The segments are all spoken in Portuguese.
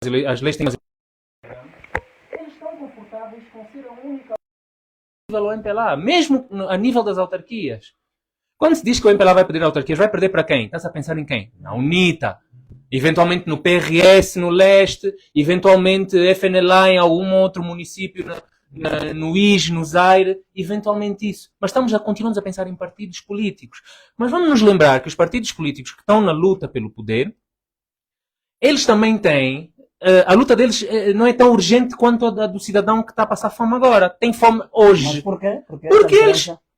as leis têm... Eles estão confortáveis com ser a única ao MPLA, mesmo a nível das autarquias. Quando se diz que o MPLA vai perder autarquias, vai perder para quem? Estás a pensar em quem? Na UNITA. Eventualmente no PRS, no leste, eventualmente FNLA em algum outro município, no IJ, no Zaire, eventualmente isso. Mas continuamos a pensar em partidos políticos. Mas vamos nos lembrar que os partidos políticos que estão na luta pelo poder, eles também têm, a luta deles não é tão urgente quanto a do cidadão que está a passar fome agora. Tem fome hoje. Mas porquê?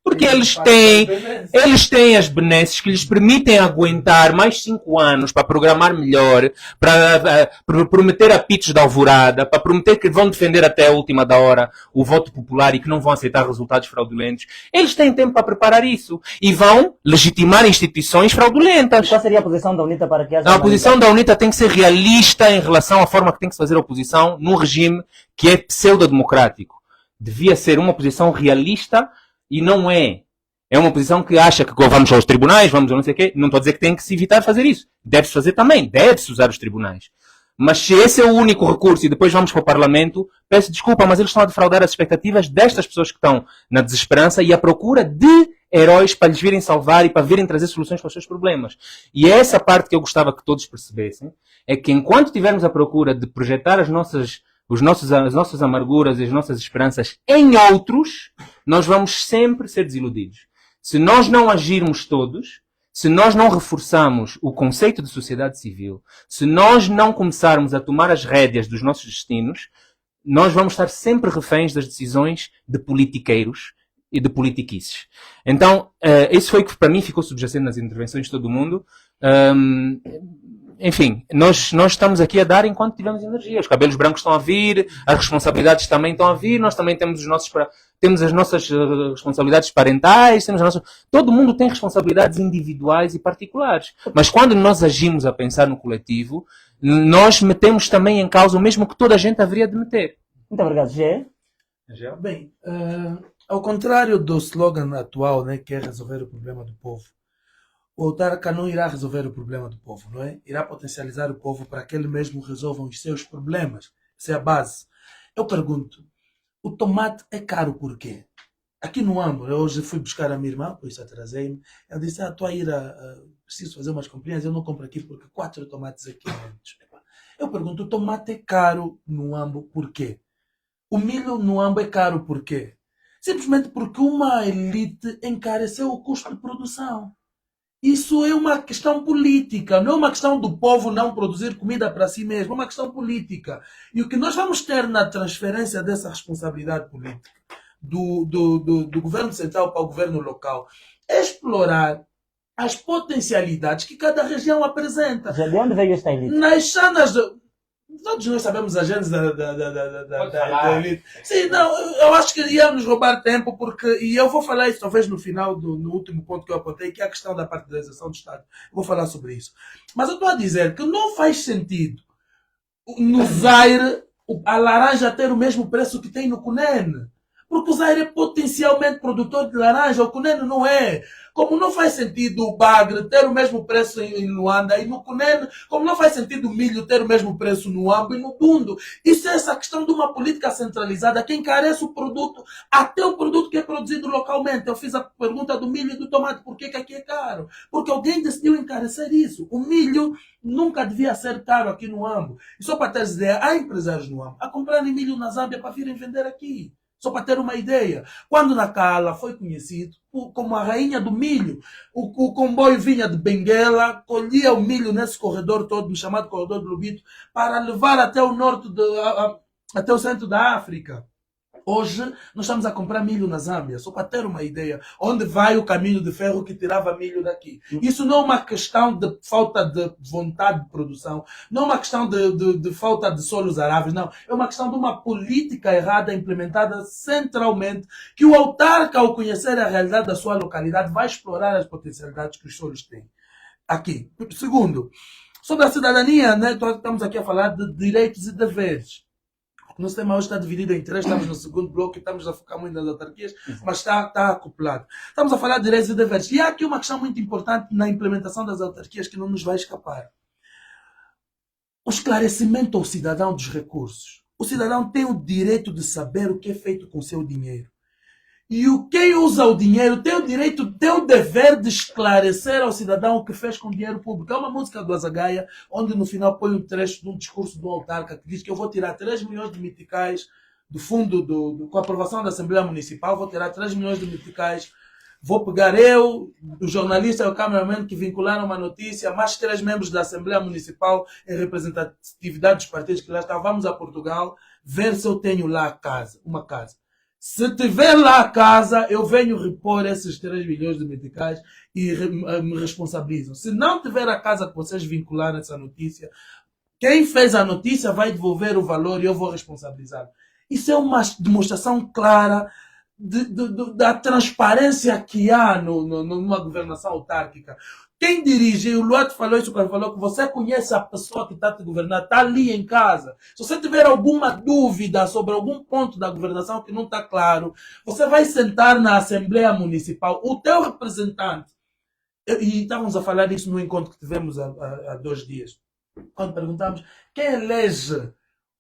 Porque eles têm as benesses que lhes permitem aguentar mais 5 anos para programar melhor, para prometer apitos da alvorada, para prometer que vão defender até a última da hora o voto popular e que não vão aceitar resultados fraudulentos. Eles têm tempo para preparar isso e vão legitimar instituições fraudulentas. Qual seria a posição da UNITA para que haja... A posição da UNITA tem que ser realista em relação à forma que tem que se fazer a oposição num regime que é pseudo-democrático. Devia ser uma posição realista. E não é. É uma posição que acha que vamos aos tribunais, vamos a não sei o quê. Não estou a dizer que tem que se evitar fazer isso. Deve-se fazer também. Deve-se usar os tribunais. Mas se esse é o único recurso e depois vamos para o Parlamento, peço desculpa, mas eles estão a defraudar as expectativas destas pessoas que estão na desesperança e à procura de heróis para lhes virem salvar e para virem trazer soluções para os seus problemas. E é essa parte que eu gostava que todos percebessem. É que enquanto estivermos à procura de projetar as nossas amarguras e as nossas esperanças em outros, nós vamos sempre ser desiludidos. Se nós não agirmos todos, se nós não reforçarmos o conceito de sociedade civil, se nós não começarmos a tomar as rédeas dos nossos destinos, nós vamos estar sempre reféns das decisões de politiqueiros e de politiquices. Então, isso foi que para mim ficou subjacente nas intervenções de todo o mundo. Enfim, nós estamos aqui a dar enquanto tivermos energia. Os cabelos brancos estão a vir, as responsabilidades também estão a vir, nós também temos as nossas responsabilidades parentais, todo mundo tem responsabilidades individuais e particulares. Mas quando nós agimos a pensar no coletivo, nós metemos também em causa o mesmo que toda a gente haveria de meter. Muito obrigado, Gê. Bem, ao contrário do slogan atual, né, que é resolver o problema do povo, o autarca não irá resolver o problema do povo, não é? Irá potencializar o povo para que ele mesmo resolva os seus problemas. Essa é a base. Eu pergunto, o tomate é caro por quê? Aqui no Ambo, eu hoje fui buscar a minha irmã, por isso atrasei-me. Ela disse, estou a ir preciso fazer umas comprinhas, eu não compro aqui porque 4 tomates aqui. Eu pergunto, o tomate é caro no Ambo por quê? O milho no Ambo é caro por quê? Simplesmente porque uma elite encareceu o custo de produção. Isso é uma questão política, não é uma questão do povo não produzir comida para si mesmo, é uma questão política. E o que nós vamos ter na transferência dessa responsabilidade política do governo central para o governo local é explorar as potencialidades que cada região apresenta. De onde veio esta elite? Nas sanas... Todos nós sabemos a gênese da elite. Sim, não, eu acho que ia nos roubar tempo, e eu vou falar isso talvez no final, no último ponto que eu apontei, que é a questão da partidarização do Estado. Eu vou falar sobre isso. Mas eu estou a dizer que não faz sentido no Zaire a laranja ter o mesmo preço que tem no Cunene. Porque o Zaire é potencialmente produtor de laranja, o Cunene não é. Como não faz sentido o bagre ter o mesmo preço em Luanda e no Cunene, como não faz sentido o milho ter o mesmo preço no Ambo e no Bundo. Isso é essa questão de uma política centralizada que encarece o produto, até o produto que é produzido localmente. Eu fiz a pergunta do milho e do tomate, por que aqui é caro? Porque alguém decidiu encarecer isso. O milho nunca devia ser caro aqui no Ambo. E só para teres ideia, há empresários no Ambo a comprarem milho na Zâmbia para virem vender aqui. Só para ter uma ideia. Quando Nacala foi conhecido como a rainha do milho, o comboio vinha de Benguela, colhia o milho nesse corredor todo, chamado corredor do Lubito, para levar até o norte, até o centro da África. Hoje, nós estamos a comprar milho na Zâmbia, só para ter uma ideia. Onde vai o caminho de ferro que tirava milho daqui? Isso não é uma questão de falta de vontade de produção, não é uma questão de falta de solos aráveis, não. É uma questão de uma política errada implementada centralmente, que o autarca, ao conhecer a realidade da sua localidade, vai explorar as potencialidades que os solos têm. Aqui. Segundo, sobre a cidadania, né, estamos aqui a falar de direitos e deveres. O nosso tema hoje está dividido em 3, estamos no segundo bloco e estamos a focar muito nas autarquias, mas está acoplado. Estamos a falar de direitos e deveres. E há aqui uma questão muito importante na implementação das autarquias que não nos vai escapar. o esclarecimento ao cidadão dos recursos. O cidadão tem o direito de saber o que é feito com o seu dinheiro. E quem usa o dinheiro tem o direito, tem o dever de esclarecer ao cidadão o que fez com o dinheiro público. É uma música do Azagaia, onde no final põe um trecho de um discurso do autarca que diz que eu vou tirar 3 milhões de meticais do fundo, com a aprovação da Assembleia Municipal, vou tirar 3 milhões de meticais, vou pegar eu, o jornalista e o cameraman que vincularam uma notícia, mais 3 membros da Assembleia Municipal em representatividade dos partidos que lá estão, vamos a Portugal, ver se eu tenho lá uma casa. Se tiver lá a casa, eu venho repor esses 3 milhões de meticais e me responsabilizam. Se não tiver a casa que vocês vincularam essa notícia, quem fez a notícia vai devolver o valor e eu vou responsabilizar. Isso é uma demonstração clara da transparência que há numa governação autárquica. Quem dirige, o Luato falou isso quando falou que você conhece a pessoa que está te governando, está ali em casa. Se você tiver alguma dúvida sobre algum ponto da governação que não está claro, você vai sentar na Assembleia Municipal, o teu representante, e estávamos a falar isso no encontro que tivemos há 2 dias, quando perguntamos quem elege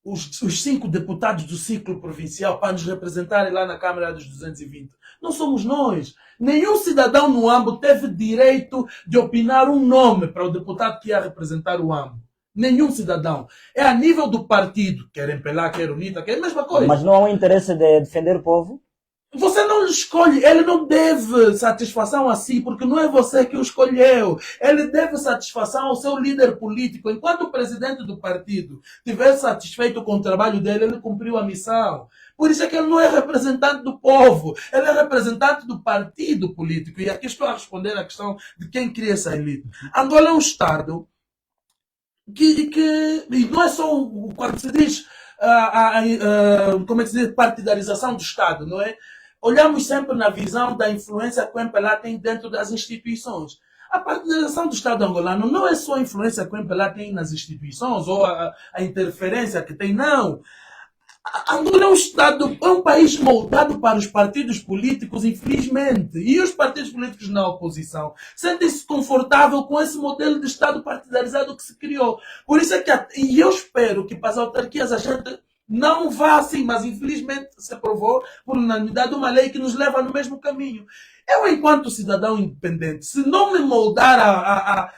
os 5 deputados do ciclo provincial para nos representarem lá na Câmara dos 220. Não somos nós. Nenhum cidadão no AMBO teve direito de opinar um nome para o deputado que ia representar o AMBO. Nenhum cidadão. É a nível do partido. Quer Empelar, quer UNITA, quer a mesma coisa. Mas não há um interesse de defender o povo? Você não escolhe, ele não deve satisfação a si, porque não é você que o escolheu. Ele deve satisfação ao seu líder político. Enquanto o presidente do partido estiver satisfeito com o trabalho dele, ele cumpriu a missão. Por isso é que ele não é representante do povo, ele é representante do partido político. E aqui estou a responder à questão de quem cria essa elite. Angola é um Estado e não é só quando se diz como é que se diz, partidarização do Estado, não é? Olhamos sempre na visão da influência que o MPLA tem dentro das instituições. A partidarização do Estado angolano não é só a influência que o MPLA tem nas instituições ou a interferência que tem, não. Angola é um Estado, é um país moldado para os partidos políticos, infelizmente. E os partidos políticos na oposição sentem-se confortáveis com esse modelo de Estado partidarizado que se criou. Por isso é que, e eu espero que para as autarquias a gente não vá assim, mas infelizmente se aprovou por unanimidade uma lei que nos leva no mesmo caminho. Eu, enquanto cidadão independente, se não me moldar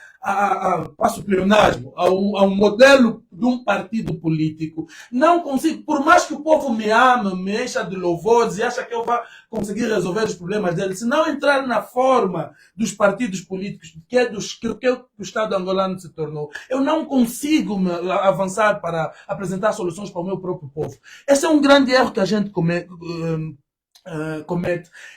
passo pleonasmo, ao modelo de um partido político, não consigo, por mais que o povo me ame, me encha de louvores e acha que eu vou conseguir resolver os problemas dele, se não entrar na forma dos partidos políticos que o Estado angolano se tornou, eu não consigo avançar para apresentar soluções para o meu próprio povo. Esse é um grande erro que a gente comete.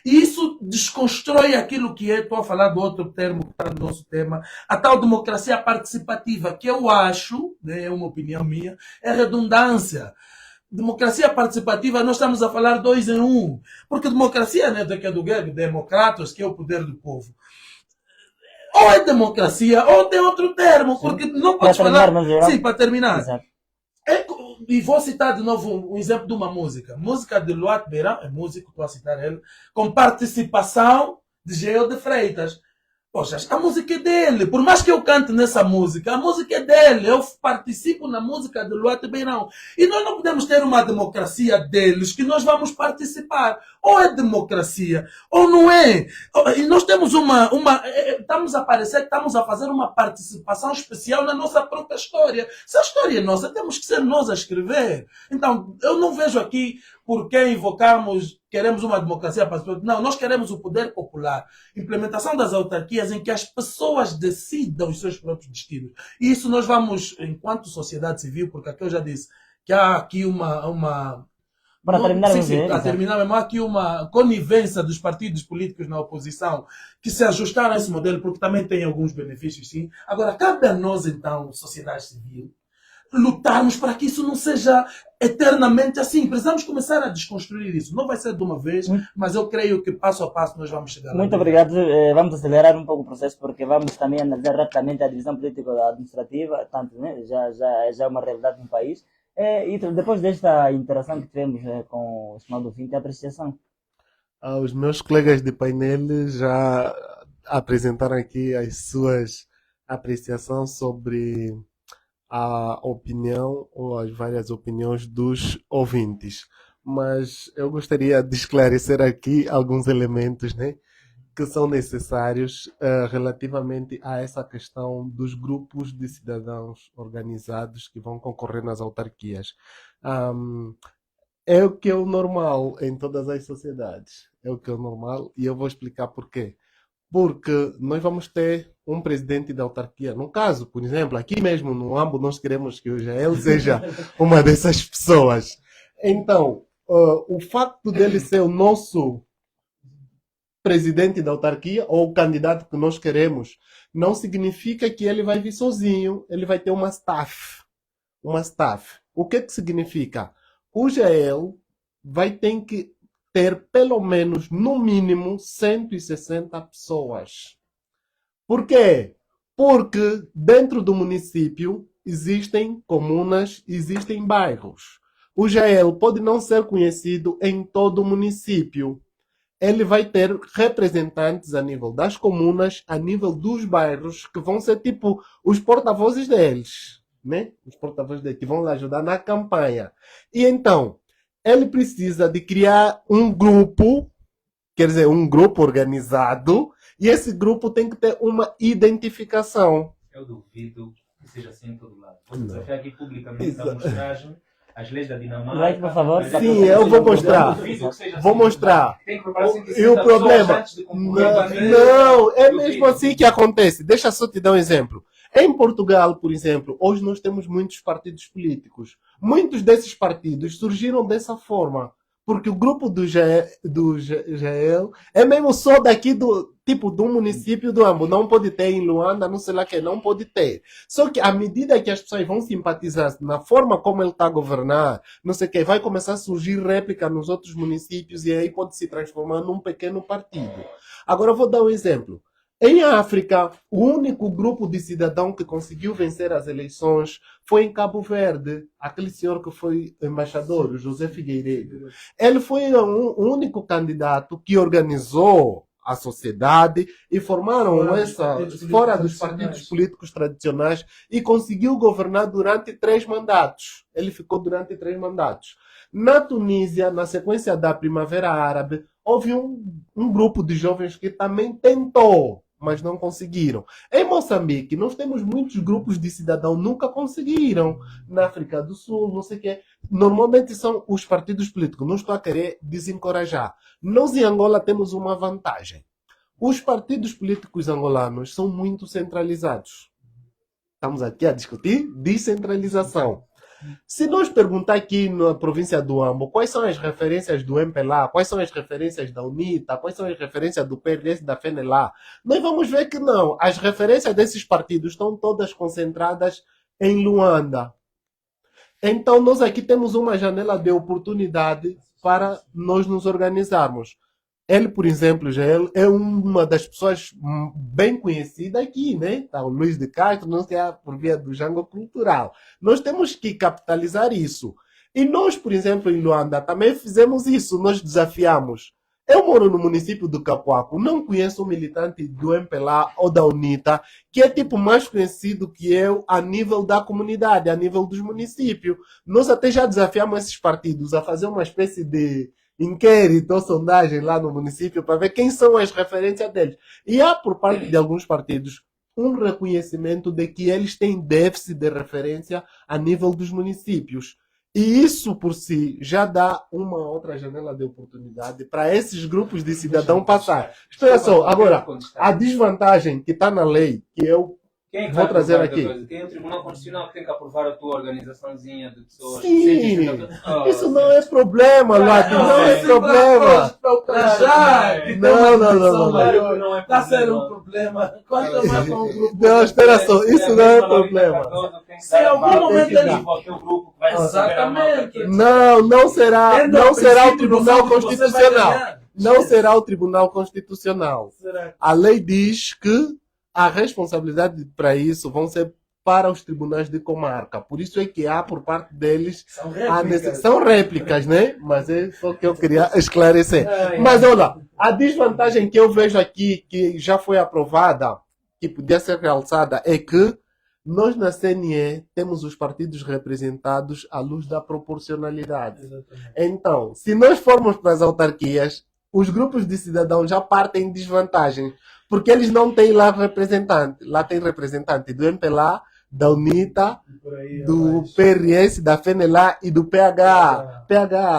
E isso desconstrói aquilo que é, estou a falar do outro termo que está no nosso tema, a tal democracia participativa, que eu acho, né, é uma opinião minha, é redundância. Democracia participativa, nós estamos a falar 2 em 1, porque democracia, né, que é do grego, democratos, que é o poder do povo. Ou é democracia, ou tem outro termo, porque não podes falar... Sim, para terminar. Exato. E vou citar de novo um exemplo de uma música. Música de Luat Beirão, é músico, estou a citar ele, com participação de Geo de Freitas. Poxa, a música é dele. Por mais que eu cante nessa música, a música é dele. Eu participo na música de Luat Beirão. E nós não podemos ter uma democracia deles que nós vamos participar. Ou é democracia, ou não é. E nós temos estamos a parecer que estamos a fazer uma participação especial na nossa própria história. Se a história é nossa, temos que ser nós a escrever. Então, eu não vejo aqui por que invocamos, queremos uma democracia participativa. Não, nós queremos o poder popular. Implementação das autarquias em que as pessoas decidam os seus próprios destinos. E isso nós vamos, enquanto sociedade civil, porque aqui eu já disse que há aqui para terminar, há aqui uma conivência dos partidos políticos na oposição que se ajustaram a esse modelo, porque também tem alguns benefícios, sim. Agora, cabe a nós, então, sociedade civil, lutarmos para que isso não seja eternamente assim. Precisamos começar a desconstruir isso. Não vai ser de uma vez, mas eu creio que passo a passo nós vamos chegar lá. Muito obrigado. Vamos acelerar um pouco o processo, porque vamos também analisar rapidamente a divisão político-administrativa, tanto, né? já é uma realidade no país. E depois desta interação que tivemos com o estimado ouvinte, a apreciação. Os meus colegas de painel já apresentaram aqui as suas apreciações sobre a opinião ou as várias opiniões dos ouvintes. Mas eu gostaria de esclarecer aqui alguns elementos, né, que são necessários relativamente a essa questão dos grupos de cidadãos organizados que vão concorrer nas autarquias. Ahm, É o que é o normal em todas as sociedades. É o que é o normal e eu vou explicar porquê. Porque nós vamos ter um presidente da autarquia. No caso, por exemplo, aqui mesmo no Ambo, nós queremos que o Jael seja uma dessas pessoas. Então, o facto dele ser o nosso presidente da autarquia ou o candidato que nós queremos não significa que ele vai vir sozinho. Ele vai ter uma staff. Uma staff. O que significa? O Jael vai ter que ter pelo menos, no mínimo, 160 pessoas. Por quê? Porque dentro do município existem comunas, existem bairros. O Jael pode não ser conhecido em todo o município. Ele vai ter representantes a nível das comunas, a nível dos bairros, que vão ser tipo os porta-vozes deles, né? Os porta-vozes deles, que vão lhe ajudar na campanha. E então, ele precisa de criar um grupo, quer dizer, um grupo organizado, e esse grupo tem que ter uma identificação. Eu duvido que seja assim em todo lado. Vou desafiar aqui publicamente a mostrar as leis da Dinamarca. Vai, por favor. Sim, eu vou mostrar. Vou mostrar. Tem que preparar E o 160 problema, pessoas antes de concorrer. não, é mesmo assim que acontece. Deixa só te dar um exemplo. Em Portugal, por exemplo, hoje nós temos muitos partidos políticos. Muitos desses partidos surgiram dessa forma. Porque o grupo do Jael é mesmo só daqui do tipo do município do Ambo. Não pode ter em Luanda, não sei lá que, não pode ter. Só que à medida que as pessoas vão simpatizar na forma como ele está a governar, não sei o que, vai começar a surgir réplica nos outros municípios e aí pode se transformar num pequeno partido. Agora eu vou dar um exemplo. Em África, o único grupo de cidadão que conseguiu vencer as eleições foi em Cabo Verde. Aquele senhor que foi embaixador, o José Figueiredo. Ele foi o único candidato que organizou a sociedade e formaram fora dos partidos políticos tradicionais e conseguiu governar durante 3 mandatos. Ele ficou durante 3 mandatos. Na Tunísia, na sequência da Primavera Árabe, houve um grupo de jovens que também tentou, mas não conseguiram. Em Moçambique, nós temos muitos grupos de cidadãos, nunca conseguiram. Na África do Sul, não sei o quê. Normalmente são os partidos políticos. Não estou a querer desencorajar. Nós em Angola temos uma vantagem. Os partidos políticos angolanos são muito centralizados. Estamos aqui a discutir descentralização. Se nós perguntar aqui na província do Ambo quais são as referências do MPLA, quais são as referências da UNITA, quais são as referências do PRS, da FENELA, nós vamos ver que não. As referências desses partidos estão todas concentradas em Luanda. Então nós aqui temos uma janela de oportunidade para nós nos organizarmos. Ele, por exemplo, já é uma das pessoas bem conhecidas aqui, né? Tá, o Luiz de Castro, não sei, por via do Jango Cultural. Nós temos que capitalizar isso. E nós, por exemplo, em Luanda, também fizemos isso. Nós desafiamos. Eu moro no município do Capuaco, não conheço um militante do MPLA ou da UNITA, que é tipo mais conhecido que eu a nível da comunidade, a nível dos municípios. Nós até já desafiamos esses partidos a fazer uma espécie de inquérito ou sondagem lá no município para ver quem são as referências deles. E há, por parte de alguns partidos, um reconhecimento de que eles têm déficit de referência a nível dos municípios. E isso, por si, já dá uma outra janela de oportunidade para esses grupos de cidadão passar. Espera só, agora, a desvantagem que está na lei, que eu vou trazer aqui. Quem é o Tribunal Constitucional que tem que aprovar a tua organização,zinha de pessoas? Sim, isso não é problema, Luati, não é problema. Não. Está a ser um problema. Quanto mais com o grupo. Não, espera só, isso não é problema. Se em algum momento ele. Exatamente. Não será o Tribunal Constitucional. Não será o Tribunal Constitucional. A lei diz que a responsabilidade para isso vão ser para os tribunais de comarca. Por isso é que há, por parte deles, são réplicas, né? Mas é só que eu queria esclarecer. Mas olha, a desvantagem que eu vejo aqui, que já foi aprovada, que podia ser realçada, é que Nós na CNE temos os partidos representados à luz da proporcionalidade. Exatamente. Então, se nós formos para as autarquias, os grupos de cidadãos já partem em desvantagem, porque eles não têm lá representante. Lá tem representante do MPLA, da UNITA, E por aí do abaixo. PRS, da FENELA e do PH,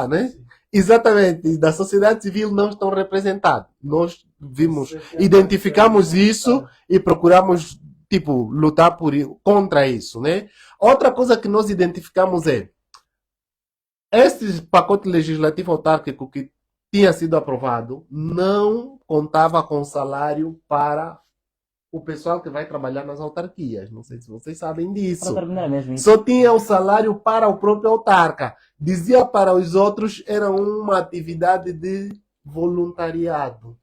né? Sim. Exatamente, da sociedade civil não estão representados. Nós identificamos isso e procuramos, tipo, lutar contra isso, né? Outra coisa que nós identificamos é esse pacote legislativo autárquico que tinha sido aprovado não contava com salário para o pessoal que vai trabalhar nas autarquias. Não sei se vocês sabem Para disso. terminar mesmo isso. Só tinha o salário para o próprio autarca. Dizia para os outros era uma atividade de voluntariado.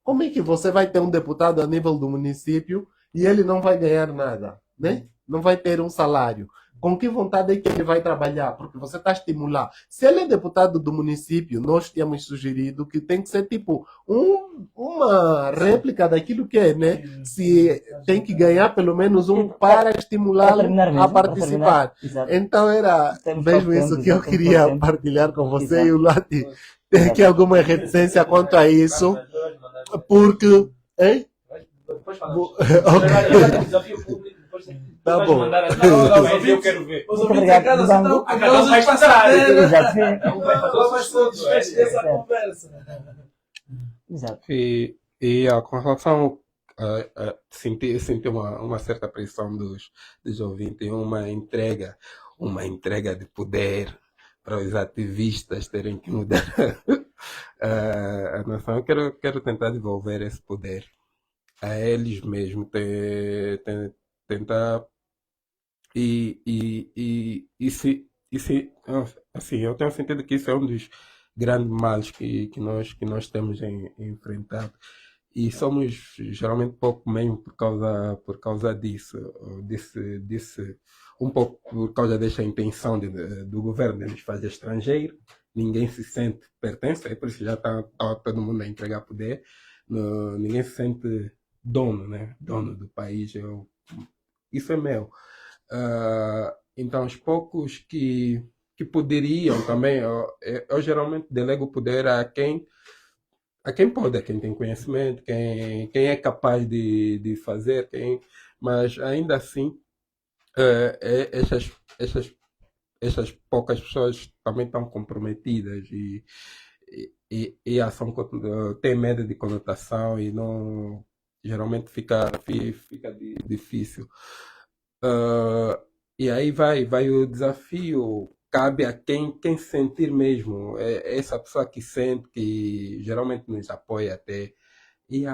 Como é que você vai ter um deputado a nível do município e ele não vai ganhar nada, né? Não vai ter um salário. Com que vontade é que ele vai trabalhar? Porque você está a estimular. Se ele é deputado do município, nós tínhamos sugerido que tem que ser tipo uma réplica daquilo que é, né? Se tem que ganhar pelo menos um para Para estimulá-lo terminar mesmo. a Para participar. terminar. Exato. Então era Temos mesmo pouco isso tempo, que eu temos pouco queria tempo. partilhar com você Exato. e o Lati. Tem aqui alguma reticência quanto a isso, porque... Hein? Depois Ok. Desafio público, depois tem que Tá bom. eu quero ver. Os Muito ouvintes em obrigado, casa Zango. estão Ah, cada um curiosos vai para estudar. saber. Exato, sim. Lá vai todos essa Certo. conversa. Exato. Com relação a sentir uma certa pressão dos ouvintes, uma entrega de poder para os ativistas terem que mudar a nação. Eu quero tentar devolver esse poder a eles mesmos, tentar assim, eu tenho sentido que isso é um dos grandes males que nós temos enfrentado. E somos geralmente pouco mesmo por causa disso, um pouco por causa desta intenção do governo de nos fazer estrangeiro. Ninguém se sente pertence, é por isso que já está todo mundo a entregar poder. Ninguém se sente dono, né? Dono do país. Isso é meu. Então, os poucos que poderiam também, eu geralmente delego o poder a quem pode, a quem tem conhecimento, quem é capaz de fazer, mas ainda assim, essas poucas pessoas também estão comprometidas e a ação tem medo de conotação e não, geralmente fica difícil. E aí vai o desafio, cabe a quem sentir mesmo, é essa pessoa que sente, que geralmente nos apoia até, e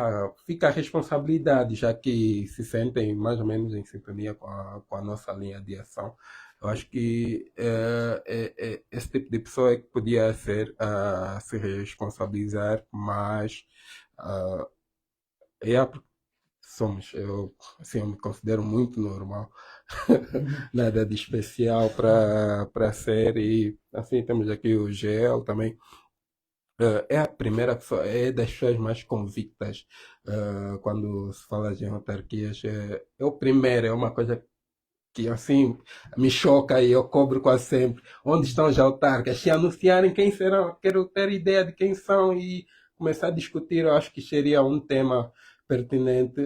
fica a responsabilidade, já que se sentem mais ou menos em sintonia com a nossa linha de ação. Eu acho que esse tipo de pessoa é que podia ser a se responsabilizar, mas eu me considero muito normal, nada de especial para ser, e assim temos aqui o GL também. É a primeira pessoa, é das pessoas mais convictas quando se fala de autarquias. É o primeiro, é uma coisa que assim me choca e eu cobro quase sempre. Onde estão os autarcas? Se anunciarem quem serão, quero ter ideia de quem são e começar a discutir. Eu acho que seria um tema pertinente.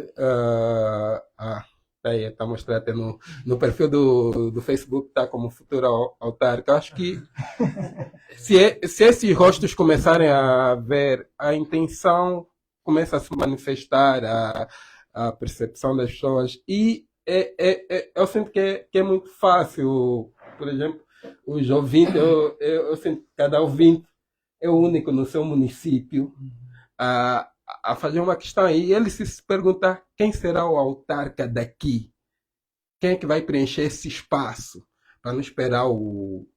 Está a mostrar até no perfil do Facebook, está como futuro autarca. Eu acho que se esses rostos começarem a ver, a intenção começa a se manifestar, a percepção das pessoas, e eu sinto que é muito fácil. Por exemplo, os ouvintes, eu sinto que cada ouvinte é único no seu município a fazer uma questão, e ele se perguntar quem será o autarca daqui, quem é que vai preencher esse espaço, para não esperar o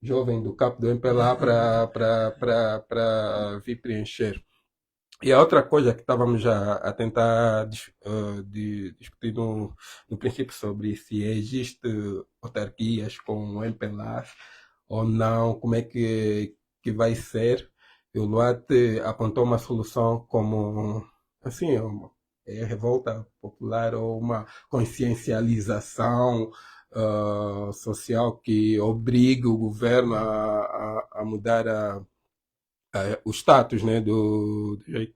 jovem do capo do MPLA para vir preencher. E a outra coisa que estávamos já a tentar discutir no princípio, sobre se existe autarquias com MPLAs ou não, como é que vai ser. E o Luat apontou uma solução como assim, revolta popular ou uma consciencialização social que obriga o governo a mudar o status, né, do jeito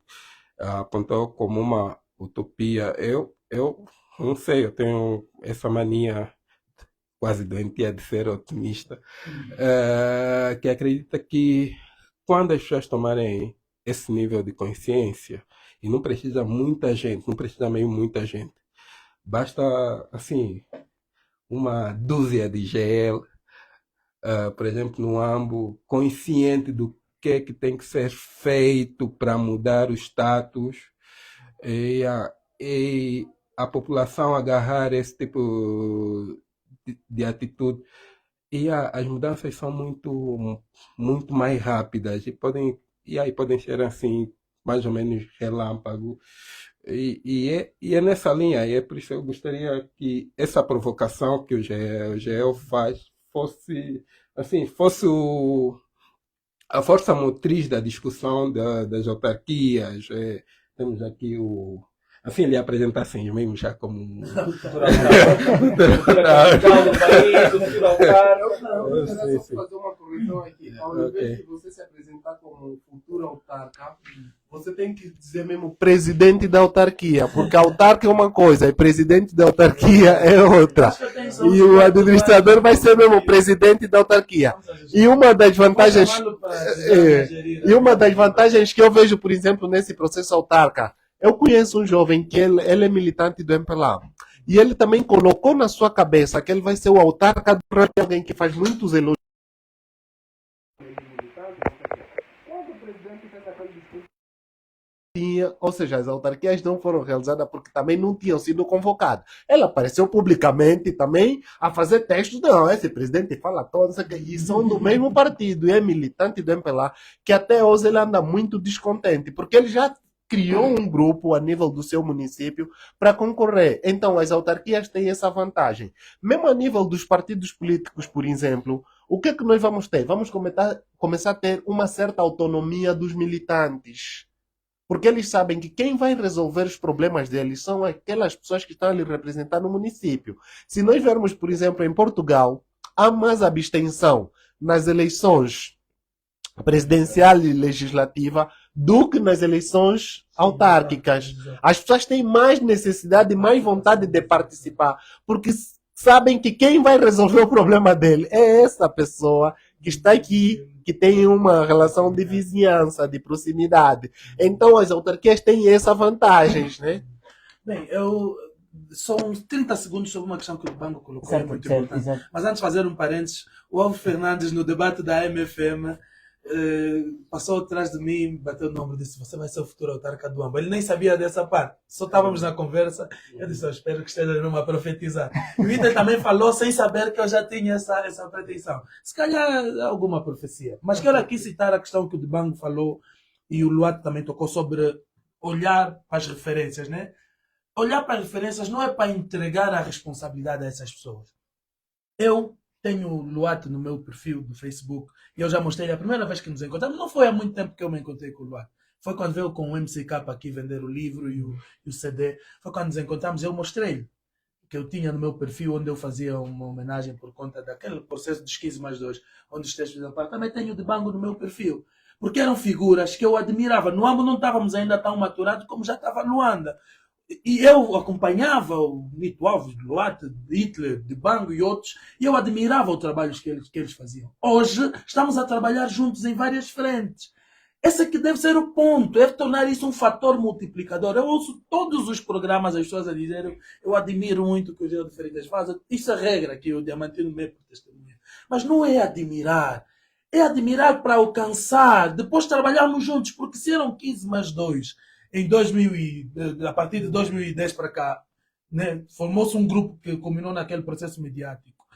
apontou como uma utopia. Eu não sei, eu tenho essa mania quase doentia de ser otimista, que acredita que quando as pessoas tomarem esse nível de consciência, e não precisa muita gente, não precisa meio muita gente, basta, assim, uma dúzia de GL, por exemplo, no AMBO, consciente do que é que tem que ser feito para mudar o status, e a população agarrar esse tipo de atitude. E as mudanças são muito mais rápidas e aí podem ser assim, mais ou menos relâmpago. E é nessa linha, e é por isso que eu gostaria que essa provocação que o GEL faz fosse a força motriz da discussão das autarquias. Temos aqui assim, ele apresenta assim, mesmo já como Eu quero só fazer uma correção aqui. Ao invés de você se apresentar como futuro autarca, você tem que dizer mesmo presidente da autarquia, porque autarca é uma coisa e presidente da autarquia é outra. E o administrador vai ser mesmo presidente da autarquia. E uma das vantagens que eu vejo, por exemplo, nesse processo autarca, eu conheço um jovem que ele é militante do MPLA. E ele também colocou na sua cabeça que ele vai ser o autarca de alguém que faz muitos elogios. Quando o presidente fez aquele discurso, ou seja, as autarquias não foram realizadas porque também não tinham sido convocadas. Ele apareceu publicamente também a fazer textos. Não, esse presidente fala todos e são do mesmo partido e é militante do MPLA, que até hoje ele anda muito descontente, porque ele já criou um grupo a nível do seu município para concorrer. Então, as autarquias têm essa vantagem. Mesmo a nível dos partidos políticos, por exemplo, o que é que nós vamos ter? Vamos começar a ter uma certa autonomia dos militantes. Porque eles sabem que quem vai resolver os problemas deles são aquelas pessoas que estão ali representando o município. Se nós vermos, por exemplo, em Portugal, há mais abstenção nas eleições presidencial e legislativa do que nas eleições autárquicas. As pessoas têm mais necessidade e mais vontade de participar, porque sabem que quem vai resolver o problema dele é essa pessoa que está aqui, que tem uma relação de vizinhança, de proximidade. Então as autarquias têm essa vantagem, né? Bem, só uns 30 segundos sobre uma questão que o Banco colocou, Certo, é muito certo, importante. exato. Mas antes de fazer um parênteses, o Alves Fernandes, no debate da MFM, passou atrás de mim, bateu o nome e disse: você vai ser o futuro autarca do AMBO. Ele nem sabia dessa parte, só estávamos na conversa. Eu disse: eu espero que esteja mesmo a profetizar. E o Vitor também falou sem saber que eu já tinha essa pretensão. Se calhar alguma profecia. Mas quero aqui citar a questão que o Dibango falou e o Luato também tocou sobre olhar para as referências, né? Olhar para as referências não é para entregar a responsabilidade a essas pessoas. Eu tenho o Luato no meu perfil do Facebook e eu já mostrei a primeira vez que nos encontramos. Não foi há muito tempo que eu me encontrei com o Luato. Foi quando veio com o MCK aqui vender o livro e o CD. Foi quando nos encontramos e eu mostrei-lhe que eu tinha no meu perfil onde eu fazia uma homenagem por conta daquele processo dos 15+2, onde os textos fizeram parte. Também tenho o Dibango no meu perfil. Porque eram figuras que eu admirava. No AMBO não estávamos ainda tão maturados como já estava no Luanda. E eu acompanhava o Nito Alves, Luato, Hitler, Dibango e outros, e eu admirava o trabalho que eles faziam. Hoje estamos a trabalhar juntos em várias frentes. Esse aqui deve ser o ponto, deve tornar isso um fator multiplicador. Eu ouço todos os programas, as pessoas a dizer, eu admiro muito o que o Geraldo Freitas faz. Isso é regra que o Diamantino me por testemunha. Mas não é admirar. É admirar para alcançar. Depois trabalharmos juntos, porque se eram 15+2, a partir de 2010 para cá, né, formou-se um grupo que culminou naquele processo mediático.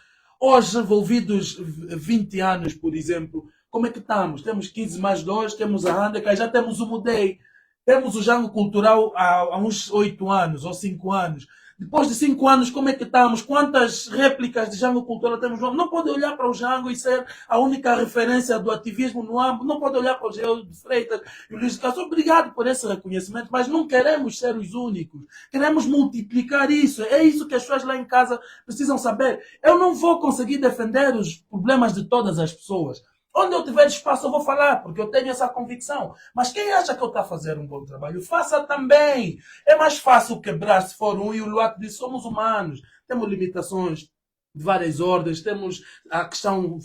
Hoje, envolvidos 20 anos, por exemplo, como é que estamos? Temos 15+2, temos a Handeka, já temos o Mudei, temos o Jango Cultural há uns 8 anos ou 5 anos. Depois de 5 anos, como é que estamos? Quantas réplicas de Jango Cultura temos? Não pode olhar para o Jango e ser a única referência do ativismo no âmbito. Não pode olhar para o Geo de Freitas e o Luís de Castro. Obrigado por esse reconhecimento, mas não queremos ser os únicos. Queremos multiplicar isso. É isso que as pessoas lá em casa precisam saber. Eu não vou conseguir defender os problemas de todas as pessoas. Onde eu tiver espaço eu vou falar, porque eu tenho essa convicção. Mas quem acha que eu estou a fazer um bom trabalho, faça também. É mais fácil quebrar se for um, e o Luato disse, somos humanos. Temos limitações de várias ordens, temos a questão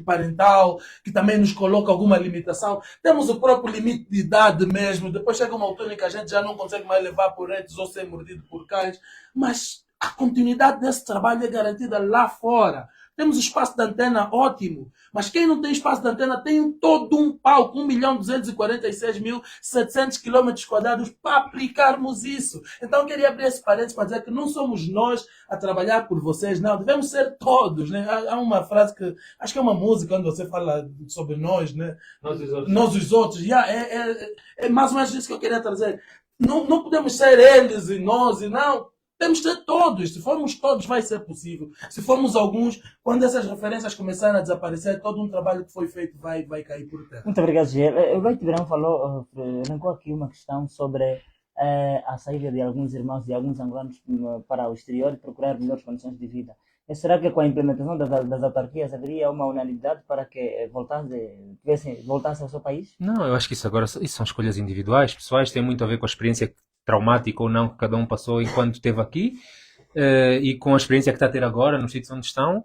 parental, que também nos coloca alguma limitação. Temos o próprio limite de idade mesmo. Depois chega uma altura em que a gente já não consegue mais levar por redes ou ser mordido por cães. Mas a continuidade desse trabalho é garantida lá fora. Temos espaço de antena ótimo, mas quem não tem espaço de antena tem todo um palco, 1.246.700 km² para aplicarmos isso. Então eu queria abrir esse parênteses para dizer que não somos nós a trabalhar por vocês, não, devemos ser todos. Né? Há uma frase que, acho que é uma música onde você fala sobre nós, né? Nós os outros. É mais ou menos isso que eu queria trazer. Não podemos ser eles e nós e não. Temos que ser todos. Se formos todos, vai ser possível. Se formos alguns, quando essas referências começarem a desaparecer, todo um trabalho que foi feito vai cair por terra. Muito obrigado, Gê. O Beto Verão falou, elencou aqui uma questão sobre a saída de alguns irmãos, de alguns angolanos para o exterior e procurar melhores condições de vida. E será que com a implementação das autarquias haveria uma unanimidade para que voltassem ao seu país? Não, eu acho que isso são escolhas individuais, pessoais, tem muito a ver com a experiência traumática ou não que cada um passou enquanto esteve aqui e com a experiência que está a ter agora nos sítios onde estão.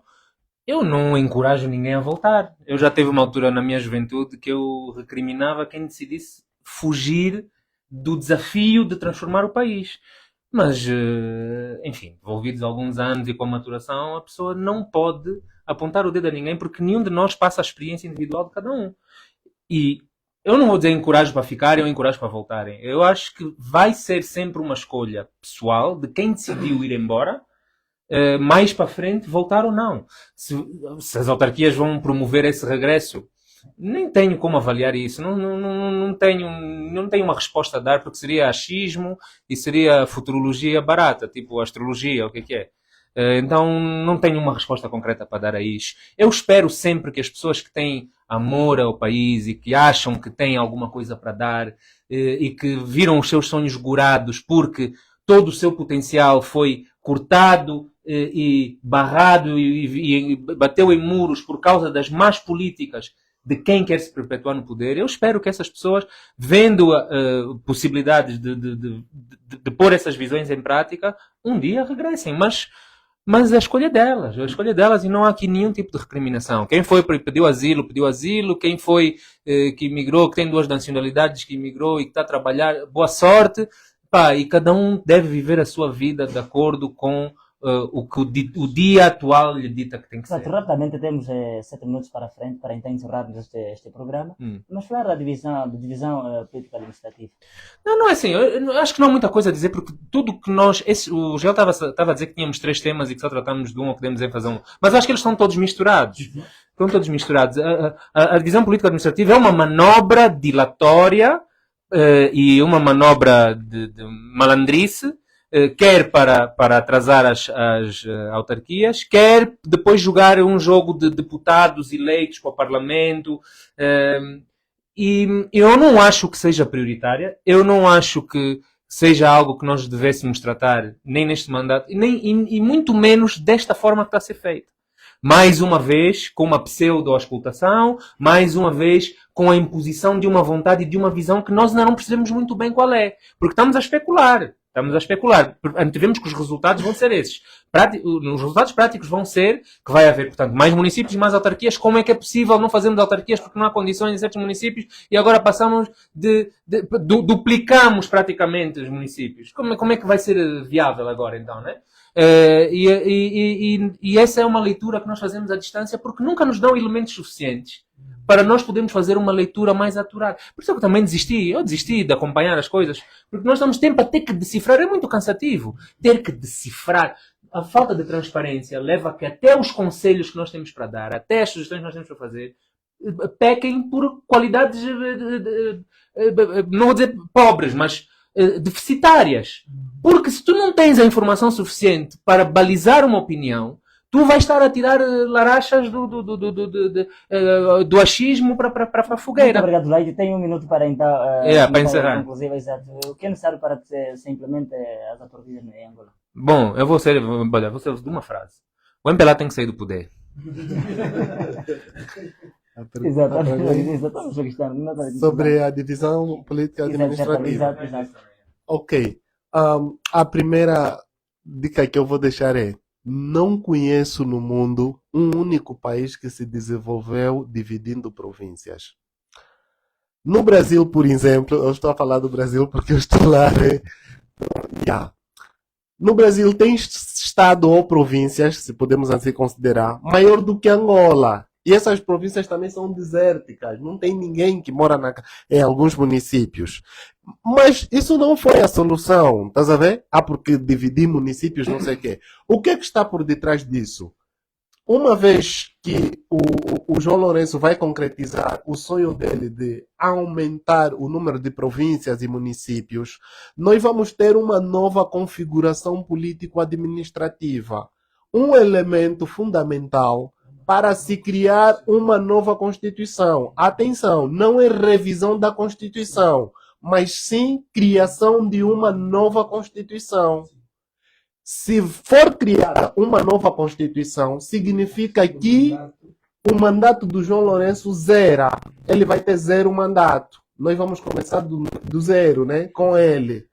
Eu não encorajo ninguém a voltar. Eu já teve uma altura na minha juventude que eu recriminava quem decidisse fugir do desafio de transformar o país. Mas, enfim, envolvidos alguns anos e com a maturação, a pessoa não pode apontar o dedo a ninguém porque nenhum de nós passa a experiência individual de cada um. E eu não vou dizer encorajo para ficarem ou encorajo para voltarem. Eu acho que vai ser sempre uma escolha pessoal de quem decidiu ir embora, mais para frente, voltar ou não. Se as autarquias vão promover esse regresso, nem tenho como avaliar isso. Não tenho uma resposta a dar, porque seria achismo e seria futurologia barata, tipo astrologia, o que é. Então não tenho uma resposta concreta para dar a isso. Eu espero sempre que as pessoas que têm amor ao país e que acham que têm alguma coisa para dar e que viram os seus sonhos gorados porque todo o seu potencial foi cortado e barrado e bateu em muros por causa das más políticas de quem quer se perpetuar no poder. Eu espero que essas pessoas, vendo possibilidades de pôr essas visões em prática, um dia regressem. Mas a escolha é delas, e não há aqui nenhum tipo de recriminação. Quem foi pediu asilo, quem foi que imigrou, que tem 2 nacionalidades, que imigrou e que está a trabalhar, boa sorte, e cada um deve viver a sua vida de acordo com o que o dia atual lhe dita que tem que ser. Rapidamente temos 7 minutos para frente para então encerrarmos este programa. Mas falar da divisão política administrativa. Não é assim. Eu acho que não há muita coisa a dizer, porque tudo que nós... o Gel estava a dizer que tínhamos 3 temas e que só tratamos de um ou que demos ênfase a um. Mas acho que eles estão todos misturados. Estão todos misturados. A divisão política administrativa é uma manobra dilatória e uma manobra de malandrice, quer para atrasar as autarquias, quer depois jogar um jogo de deputados eleitos para o Parlamento. E eu não acho que seja prioritária, eu não acho que seja algo que nós devêssemos tratar nem neste mandato, e muito menos desta forma que está a ser feita. Mais uma vez, com uma pseudo-auscultação, mais uma vez, com a imposição de uma vontade e de uma visão que nós ainda não percebemos muito bem qual é. Porque estamos a especular. Antevemos que os resultados vão ser esses. Os resultados práticos vão ser que vai haver, portanto, mais municípios, mais autarquias. Como é que é possível não fazermos autarquias porque não há condições em certos municípios e agora passamos duplicamos praticamente os municípios? Como é que vai ser viável agora, então, né? E essa é uma leitura que nós fazemos à distância porque nunca nos dão elementos suficientes para nós podermos fazer uma leitura mais aturada. Por isso eu também eu desisti de acompanhar as coisas, porque nós estamos sempre a ter que decifrar, é muito cansativo, ter que decifrar. A falta de transparência leva a que até os conselhos que nós temos para dar, até as sugestões que nós temos para fazer, pequem por qualidades, não vou dizer pobres, mas deficitárias. Porque se tu não tens a informação suficiente para balizar uma opinião, tu vais estar a tirar larachas do achismo para a Muito fogueira. obrigado, Leite. Tenho um minuto para então. Para encerrar. Inclusive, exato. O que é necessário para que se implemente as autoridades em Angola? Bom, eu vou ser de uma frase. O MPLA tem que sair do poder. Exatamente. Sobre a divisão política administrativa. Exato. Ok. A primeira dica que eu vou deixar é: não conheço no mundo um único país que se desenvolveu dividindo províncias. No Brasil, por exemplo, eu estou a falar do Brasil porque eu estou lá, né? Yeah. No Brasil tem estado ou províncias, se podemos assim considerar, maior do que Angola. E essas províncias também são desérticas, não tem ninguém que mora em alguns municípios. Mas isso não foi a solução, estás a ver? Porque dividir municípios, não sei o quê. O que é que está por detrás disso? Uma vez que o João Lourenço vai concretizar o sonho dele de aumentar o número de províncias e municípios, nós vamos ter uma nova configuração político-administrativa. Um elemento fundamental para se criar uma nova Constituição. Atenção, não é revisão da Constituição, mas sim criação de uma nova Constituição. Se for criada uma nova Constituição, significa que o mandato do João Lourenço zera. Ele vai ter 0 mandato. Nós vamos começar do zero, né? Com ele.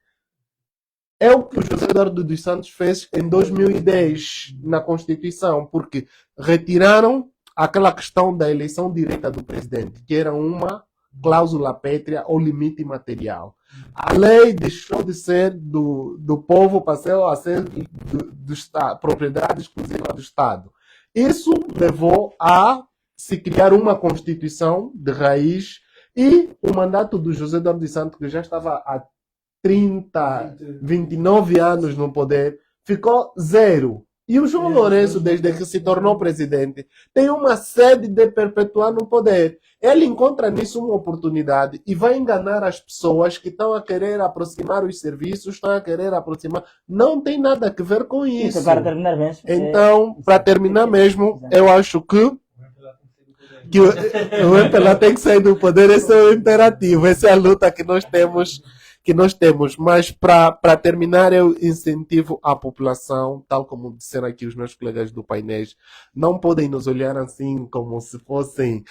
É o que o José Eduardo dos Santos fez em 2010 na Constituição, porque retiraram aquela questão da eleição direta do presidente, que era uma cláusula pétrea ou limite material. A lei deixou de ser do povo, passou a ser do Estado, propriedade exclusiva do Estado. Isso levou a se criar uma Constituição de raiz, e o mandato do José Eduardo dos Santos, que já estava há 29 anos no poder, ficou 0. E o João Lourenço, desde que se tornou presidente, tem uma sede de perpetuar no poder. Ele encontra nisso uma oportunidade e vai enganar as pessoas que estão a querer aproximar os serviços, estão a querer aproximar. Não tem nada a ver com isso. Para terminar mesmo. Então, para terminar mesmo, eu acho que o MPLA tem que sair do poder. Esse é o imperativo, essa é a luta que nós temos. Mas para terminar, eu incentivo a população, tal como disseram aqui os meus colegas do painel, não podem nos olhar assim como se fossem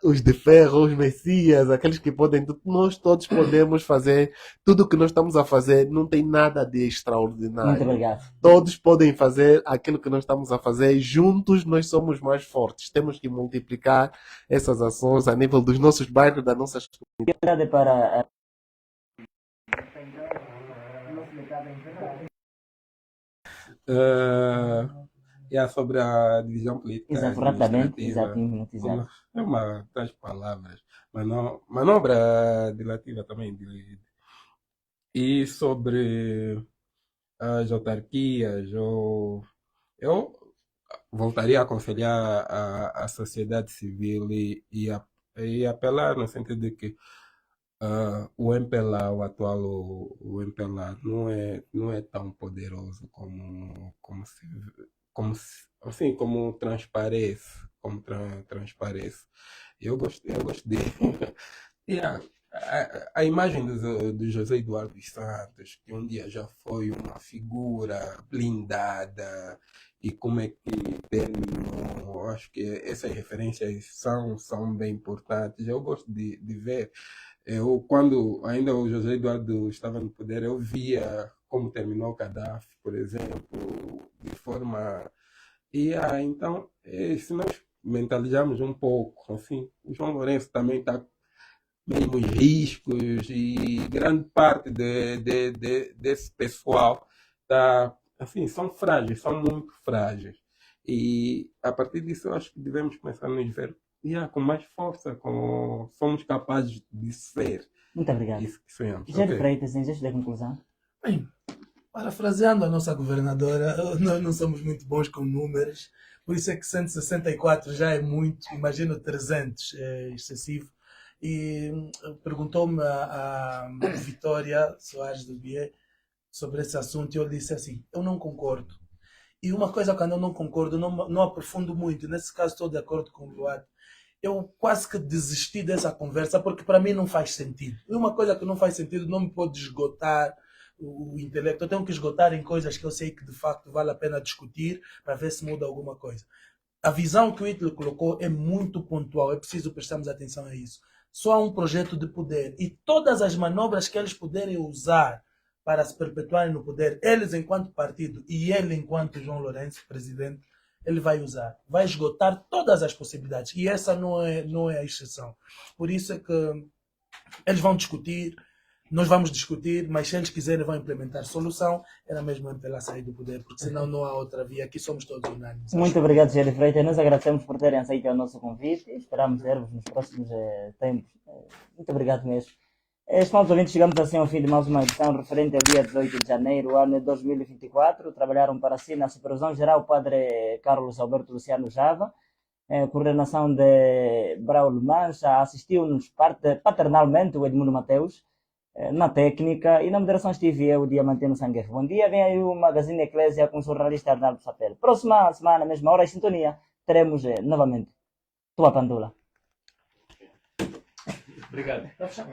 os de ferro, os messias, aqueles que podem. Nós todos podemos fazer tudo o que nós estamos a fazer, não tem nada de extraordinário. Muito obrigado. Todos podem fazer aquilo que nós estamos a fazer, juntos nós somos mais fortes. Temos que multiplicar essas ações a nível dos nossos bairros, das nossas comunidades. Para sobre a divisão política. exato, rapidamente, administrativa, exato. é uma das palavras, manobra dilativa também. E sobre as autarquias, eu voltaria a aconselhar a sociedade civil e apelar no sentido de que o MPLA, o atual o MPLA, não é tão poderoso como transparece. Eu gostei de a imagem do José Eduardo dos Santos, que um dia já foi uma figura blindada, e como é que terminou. Eu acho que essas referências são bem importantes. Eu gosto de ver. Quando ainda o José Eduardo estava no poder, eu via como terminou o Gaddafi, por exemplo, de forma. Então, se nós mentalizarmos um pouco, assim, o João Lourenço também está mesmo em riscos, e grande parte desse pessoal está, assim, são frágeis, são muito frágeis. E a partir disso, eu acho que devemos começar a nos ver com mais força, somos capazes de ser. Muito obrigado. Isso que sonhamos. Jair Freitas, em gesto de conclusão. Bem, parafraseando a nossa governadora, nós não somos muito bons com números, por isso é que 164 já é muito, imagino 300 é excessivo. e perguntou-me a Vitória Soares do Bié sobre esse assunto e eu disse assim, eu não concordo. E uma coisa quando eu não concordo, não aprofundo muito. Nesse caso estou de acordo com o Luado. Eu quase que desisti dessa conversa porque para mim não faz sentido. E uma coisa que não faz sentido não me pode esgotar o intelecto. Eu tenho que esgotar em coisas que eu sei que de facto vale a pena discutir para ver se muda alguma coisa. A visão que o Hitler colocou é muito pontual, é preciso prestarmos atenção a isso. Só há um projeto de poder e todas as manobras que eles puderem usar para se perpetuarem no poder, eles enquanto partido e ele enquanto João Lourenço, presidente, ele vai usar, vai esgotar todas as possibilidades e essa não é a exceção. Por isso é que eles vão discutir, nós vamos discutir, mas se eles quiserem vão implementar solução, era mesmo pela saída do poder, porque senão não há outra via, aqui somos todos unânimes. Muito obrigado, Jerry Freitas. Nós agradecemos por terem aceito o nosso convite e esperamos ver-vos nos próximos tempos. Muito obrigado mesmo. Estimados ouvintes, chegamos assim ao fim de mais uma edição referente ao dia 18 de janeiro, ano de 2024. Trabalharam para si na supervisão geral o padre Carlos Alberto Luciano Java, coordenação de Braulio Mancha, assistiu-nos paternalmente o Edmundo Mateus, na técnica e na moderação estive eu, Diamantino Sanguer. Bom dia, vem aí o Magazine Eclésia com o jornalista Arnaldo Sapel. Próxima semana, mesma hora e sintonia, teremos novamente Tua Pandula. Obrigado.